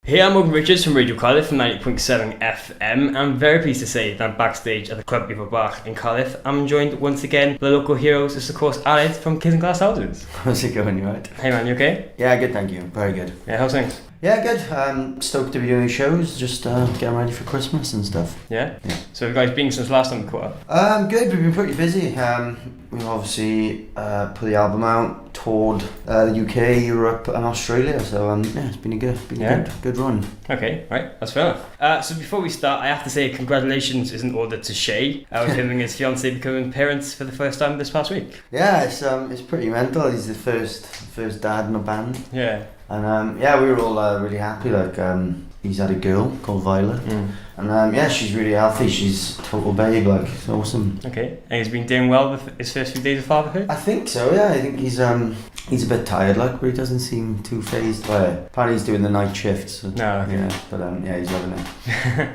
Hey, I'm Morgan Richards from Radio Cardiff from 90.7 FM. I'm very pleased to say that I'm backstage at the Clwb Ifor Bach in Cardiff. I'm joined once again by the local heroes. It's of course Alex from Kids and Glass Houses. How's it going, you right? Hey man, you okay? Yeah, good, thank you. Very good. Yeah, how's things? Yeah, good. Stoked to be doing shows, just getting ready for Christmas and stuff. Yeah? So have you guys been since last time we caught up? Good, we've been pretty busy. We've obviously put the album out, toured the UK, Europe and Australia, so yeah, it's been a good run. Okay, right, that's fair enough. So before we start, I have to say congratulations is in order to Shay, with him and his fiancée becoming parents for the first time this past week. Yeah, it's pretty mental. He's the first dad in a band. Yeah. And yeah, we were all really happy. He's had a girl called Violet, and yeah, she's really healthy. She's a total babe, it's awesome. Okay, and he's been doing well with his first few days of fatherhood? I think so, yeah. I think he's a bit tired, but he doesn't seem too phased by it. Apparently he's doing the night shifts. So, no, okay. Yeah, but yeah, he's loving it.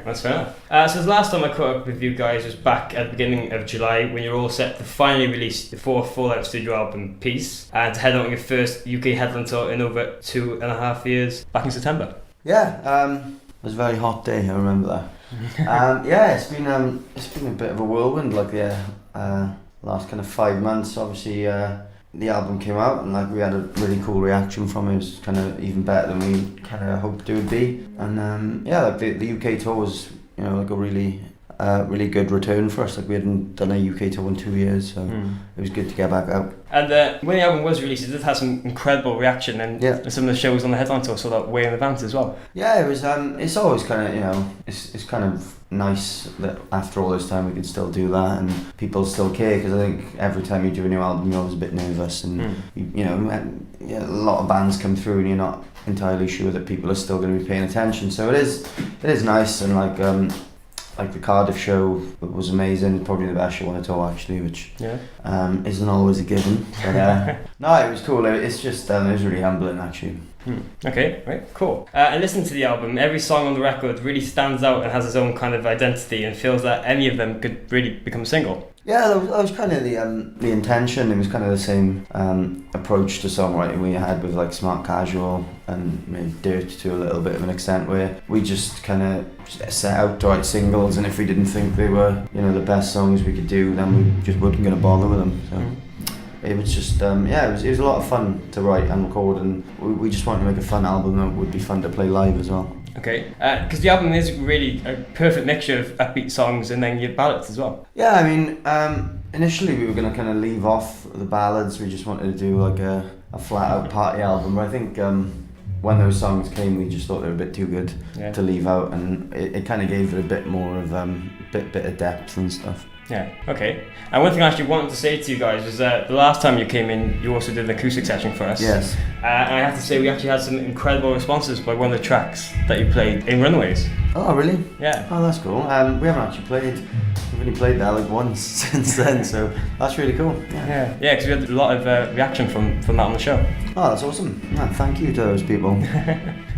That's fair enough. So the last time I caught up with you guys was back at the beginning of July when you're all set to finally release the fourth full-out studio album, Peace, and to head on your first UK headline tour in over 2.5 years back in September. Yeah, it was a very hot day, I remember that. Yeah, it's been a bit of a whirlwind, last kind of 5 months. Obviously, the album came out and we had a really cool reaction from it. It was kind of even better than we kind of hoped it would be. And yeah, the UK tour was a really good return for us. We hadn't done a UK tour in 2 years, so it was good to get back out. And when the album was released, it did have some incredible reaction, and some of the shows on the headline tour sold out way in advance as well. Yeah, it was. It's always kind of it's kind of nice that after all this time we could still do that and people still care, because I think every time you do a new album you're always a bit nervous, and a lot of bands come through and you're not entirely sure that people are still going to be paying attention. So it is nice, and the Cardiff show was amazing, probably the best show on the tour actually, which isn't always a given. But no, it was cool. It's just it was really humbling actually. Okay, right, cool. And listening to the album, every song on the record really stands out and has its own kind of identity, and feels that any of them could really become a single. Yeah, that was kind of the intention. It was kind of the same approach to songwriting we had with Smart Casual and maybe Dirt to a little bit of an extent, where we just kind of set out to write singles, and if we didn't think they were the best songs we could do, then we just weren't going to bother with them. So. It was just, it was a lot of fun to write and record, and we just wanted to make a fun album that would be fun to play live as well. Okay, because the album is really a perfect mixture of upbeat songs and then your ballads as well. Yeah, I mean, initially we were going to kind of leave off the ballads. We just wanted to do a flat out party album, but I think when those songs came we just thought they were a bit too good to leave out, and it kind of gave it a bit more of bit of depth and stuff. Yeah, okay. And one thing I actually wanted to say to you guys was that the last time you came in, you also did an acoustic session for us. Yes. And I have to say, we actually had some incredible responses by one of the tracks that you played in Runaways. Oh, really? Yeah. Oh, that's cool. We haven't actually we've only played that once since then, so that's really cool. Yeah, because we had a lot of reaction from that on the show. Oh, that's awesome. Thank you to those people.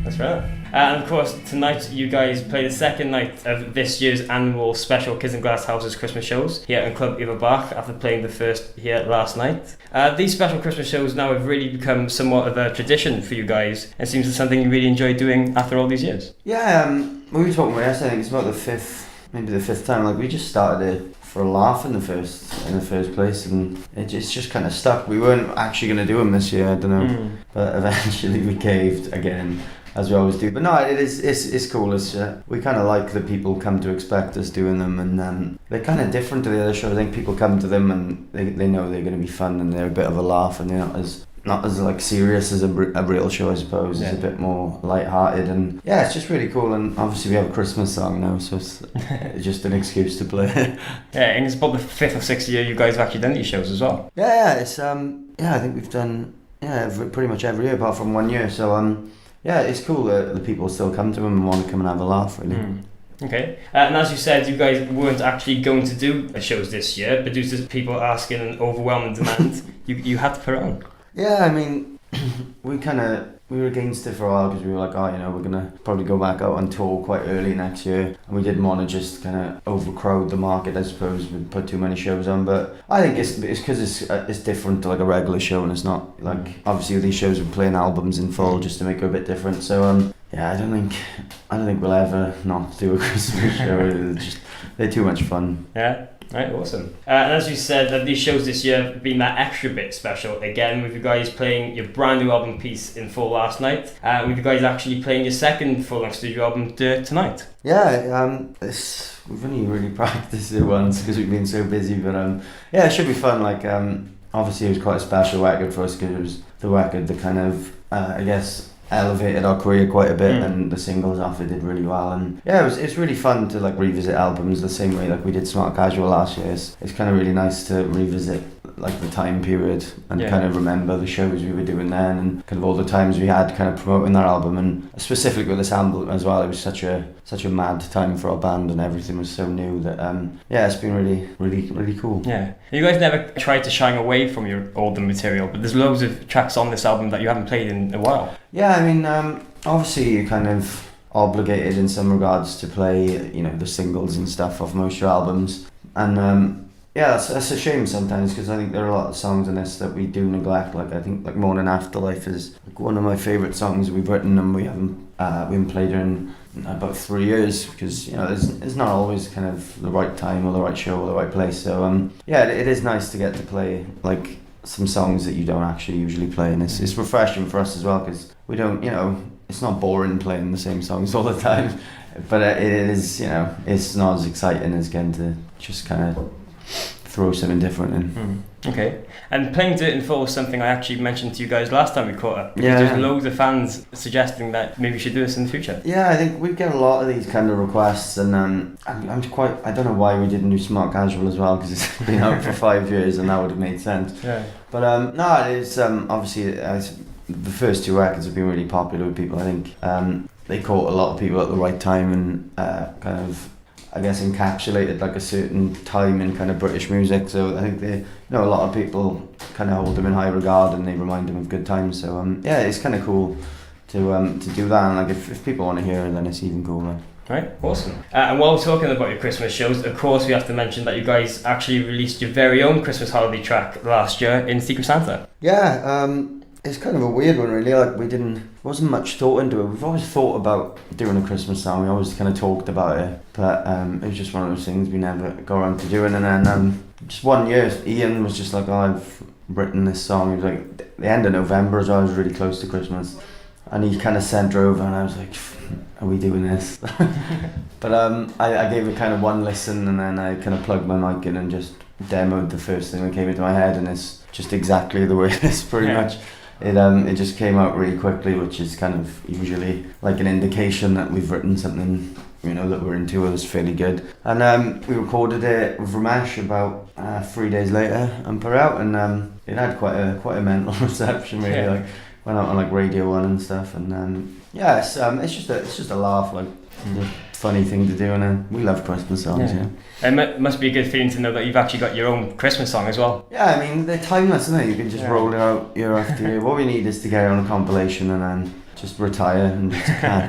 That's right. And of course, tonight you guys play the second night of this year's annual special Kids and Glass Houses Christmas shows here at Clwb Ifor Bach, after playing the first here last night. These special Christmas shows now have really become somewhat of a tradition for you guys, and seems it's something you really enjoy doing after all these years. Yeah, we were talking about yesterday, I think it's about the fifth time. We just started it for a laugh in the first place, and it's just kind of stuck. We weren't actually going to do them this year, I don't know, but eventually we caved again, as we always do. But no, it's cool. We kind of like that people come to expect us doing them, and they're kind of different to the other shows. I think people come to them and they know they're going to be fun, and they're a bit of a laugh, and they're not as serious as a real show, I suppose. It's a bit more light-hearted, and yeah, it's just really cool. And obviously we have a Christmas song now, so it's just an excuse to play. And it's about the 5th or 6th year you guys have actually done these shows as well. It's I think we've done pretty much every year apart from 1 year. So yeah, it's cool that the people still come to them and want to come and have a laugh, really. Okay, and as you said, you guys weren't actually going to do shows this year, but due to people asking an overwhelming demand, you had to put it on. Yeah, I mean, we were against it for a while, because we were like, we're gonna probably go back out on tour quite early next year, and we didn't want to just kind of overcrowd the market, I suppose, and put too many shows on. But I think it's because it's different to a regular show, and it's not obviously these shows are playing albums in full just to make it a bit different. So I don't think we'll ever not do a Christmas show. They're too much fun. Yeah. Right, awesome. And as you said, that these shows this year have been that extra bit special. Again, with you guys playing your brand new album piece in full last night, with you guys actually playing your second full-length studio album tonight. Yeah, we've only really practiced it once because we've been so busy, but it should be fun. Like, obviously it was quite a special record for us because it was the record that kind of, I guess, elevated our career quite a bit, and the singles off it did really well, and it's really fun to like revisit albums the same way like we did Smart Casual last year. It's kind of really nice to revisit like the time period and kind of remember the shows we were doing then and kind of all the times we had kind of promoting that album, and specifically with this album as well. It was such a mad time for our band and everything was so new that it's been really cool. Yeah. You guys never tried to shy away from your older material, but there's loads of tracks on this album that you haven't played in a while. Yeah, I mean, obviously you're kind of obligated in some regards to play, the singles and stuff off most of your albums, and that's a shame sometimes because I think there are a lot of songs in this that we do neglect. Like I think like Morning Afterlife is like one of my favourite songs we've written, and we haven't played her in about 3 years because there's not always kind of the right time or the right show or the right place. So it is nice to get to play like some songs that you don't actually usually play, and it's refreshing for us as well because we don't it's not boring playing the same songs all the time, but it is it's not as exciting as getting to just kind of throw something different in. Okay. And playing to it in full was something I actually mentioned to you guys last time we caught up. There's loads of fans suggesting that maybe we should do this in the future. Yeah, I think we get a lot of these kind of requests, and I don't know why we didn't do Smart Casual as well because it's been out for 5 years and that would have made sense. Yeah. But no, it's obviously the first 2 records have been really popular with people. I think they caught a lot of people at the right time and kind of, I guess, encapsulated like a certain time in kind of British music. So I think a lot of people kind of hold them in high regard and they remind them of good times. So it's kind of cool to do that. And like if people want to hear it, then it's even cooler. Right, awesome. And while we're talking about your Christmas shows, of course we have to mention that you guys actually released your very own Christmas holiday track last year in Secret Santa. Yeah, it's kind of a weird one really. Like wasn't much thought into it. We've always thought about doing a Christmas song. We always kind of talked about it, but it was just one of those things we never got around to doing. And then just one year, Ian was just like, I've written this song. It was like the end of November as well. I was really close to Christmas, and he kind of sent her over, and I was like, are we doing this? But I gave it kind of one listen, and then I kind of plugged my mic in and just demoed the first thing that came into my head, and it's just exactly the way it is pretty much. It just came out really quickly, which is kind of usually like an indication that we've written something that we're into that's fairly good. And we recorded it with Ramesh about 3 days later and put it out, and it had quite a mental reception really. Yeah. Like went out on like Radio 1 and stuff, and it's just a laugh, like funny thing to do, and we love Christmas songs. It must be a good feeling to know that you've actually got your own Christmas song as well. Yeah, I mean they're timeless, isn't it? You can just roll it out year after year. What we need is to get it on a compilation and then just retire and just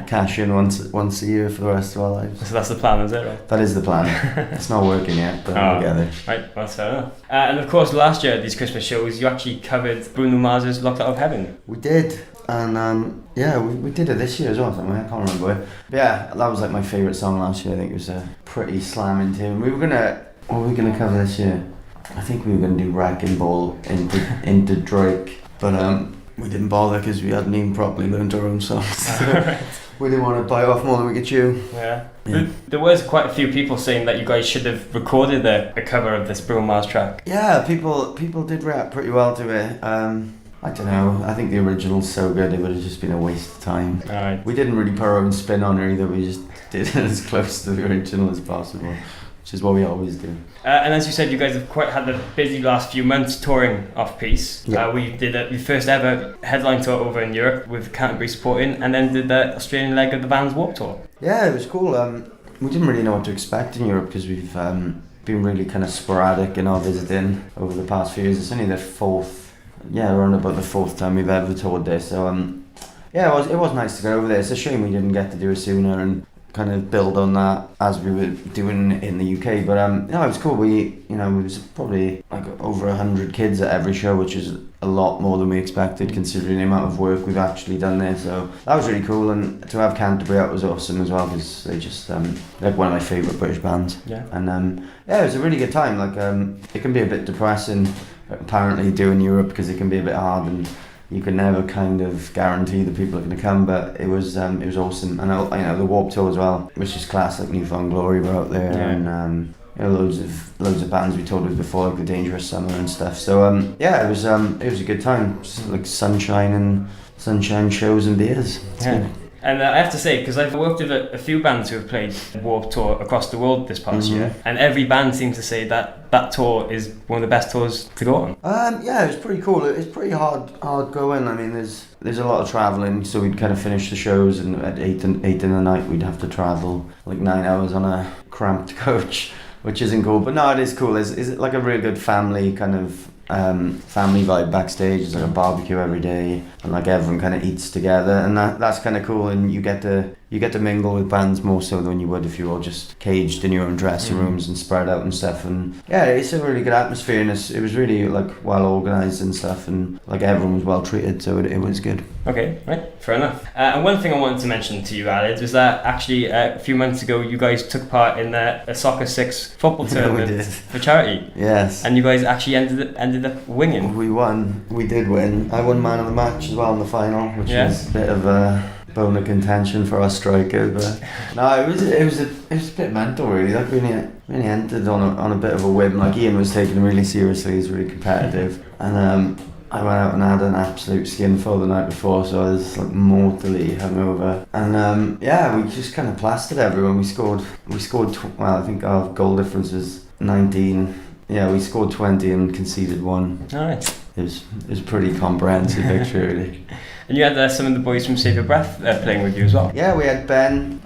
cash in once a year for the rest of our lives. So that's the plan, is it? Right? That is the plan. It's not working yet, but we'll get there. Right, well, fair enough. And of course, last year at these Christmas shows, you actually covered Bruno Mars's "Locked Out of Heaven." We did, and we did it this year as well. I can't remember it. But yeah, that was like my favourite song last year. I think it was a pretty slamming tune. What were we gonna cover this year? I think we were gonna do Wrecking Ball into Drake, but we didn't bother because we hadn't even properly learned our own songs. We didn't want to bite off more than we could chew. Yeah. There was quite a few people saying that you guys should have recorded a cover of this Bruno Mars track. Yeah, people did react pretty well to it. I don't know, I think the original's so good it would have just been a waste of time. Right. We didn't really put our own spin on it either, we just did it as close to the original as possible, which is what we always do. And as you said, you guys have quite had a busy last few months touring off-piece. Yeah. We did your first ever headline tour over in Europe with Canterbury supporting, and then did the Australian leg of the band's Warped Tour. Yeah, it was cool. We didn't really know what to expect in Europe because we've been really kind of sporadic in our visiting over the past few years. It's only around about the fourth time we've ever toured there. So it was nice to go over there. It's a shame we didn't get to do it sooner, and kind of build on that as we were doing in the UK. But no, it was cool. It was probably like over 100 kids at every show, which is a lot more than we expected considering the amount of work we've actually done there. So that was really cool, and to have Canterbury out was awesome as well, because they just like one of my favourite British bands. Yeah. And yeah, it was a really good time. Like it can be a bit depressing apparently doing Europe, because it can be a bit hard and you can never kind of guarantee that people are going to come, but it was awesome. And the Warped Tour as well, which is class, like New Found Glory were out there, and loads of bands we toured with before, like the Dangerous Summer and stuff. So yeah, it was a good time. Just, like sunshine shows and beers. It's good. And I have to say, because I've worked with a few bands who have played Warped Tour across the world this past year, and every band seems to say that tour is one of the best tours to go on. Yeah, it was pretty cool. It's pretty hard going. I mean, there's a lot of travelling, so we'd kind of finish the shows, and at 8 in the night we'd have to travel like 9 hours on a cramped coach, which isn't cool. But no, it is cool. It's like a really good family kind of family vibe backstage. It's like a barbecue every day, and like everyone kind of eats together, and that's kind of cool. And you get to mingle with bands more so than you would if you were just caged in your own dressing rooms and spread out and stuff. And yeah, it's a really good atmosphere, and it was really like well organised and stuff, and like everyone was well treated, so it was good. Okay, right, fair enough. And one thing I wanted to mention to you, Aled, was that actually a few months ago you guys took part in a Soccer 6 football tournament for charity. Yes. And you guys actually ended up winning. We won. We did win. I won man of the match as well in the final, which was a bit of a bone of contention for our striker. But no, it was a bit mental really. Like really entered on a bit of a whim. Like Ian was taking it really seriously. He's really competitive, and I went out and had an absolute skinful the night before, so I was like mortally hungover. And yeah, we just kind of plastered everyone. We scored. Well, I think our goal difference was 19. Yeah, we scored 20 and conceded 1. All right. It was a pretty comprehensive picture, really. And you had some of the boys from Save Your Breath playing with you as well. Yeah, we had Ben.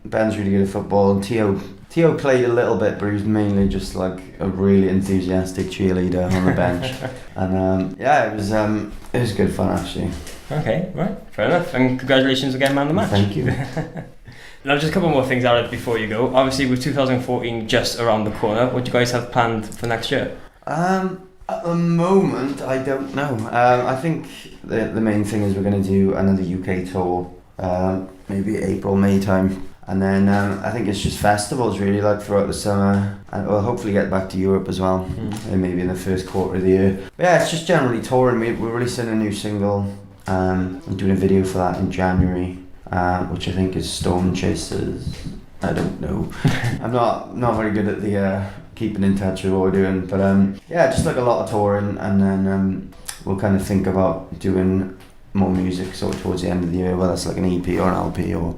Ben's really good at football. And Tio played a little bit, but he was mainly just like a really enthusiastic cheerleader on the bench. And yeah, it was good fun actually. Okay, right, fair enough. And congratulations again, man of the match. Thank you. Now, just a couple more things, Aled, before you go. Obviously, with 2014 just around the corner, what do you guys have planned for next year? At the moment, I don't know. I think the main thing is we're going to do another UK tour, maybe April, May time. And then I think it's just festivals really, like throughout the summer. And we'll hopefully get back to Europe as well, and maybe in the first quarter of the year. But yeah, it's just generally touring. We're releasing a new single. I'm doing a video for that in January. Which I think is Storm Chasers. I don't know. I'm not very good at the keeping in touch with what we're doing, but yeah, just like a lot of touring, and then we'll kind of think about doing more music sort of towards the end of the year, whether it's like an EP or an LP or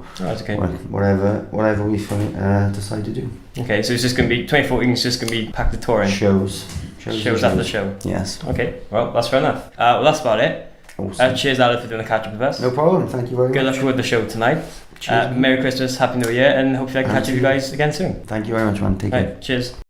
whatever we decide to do. Okay, so it's just going to be 2014. It's just going to be packed with touring. Shows after the show. Yes. Okay. Well, that's fair enough. Well, that's about it. Awesome. Cheers, Aled, for doing the catch up with us. No problem. Thank you very much. Good luck with the show tonight. Merry Christmas, Happy New Year, and hopefully I can catch up with you guys again soon. Thank you very much, man. Take care. Cheers.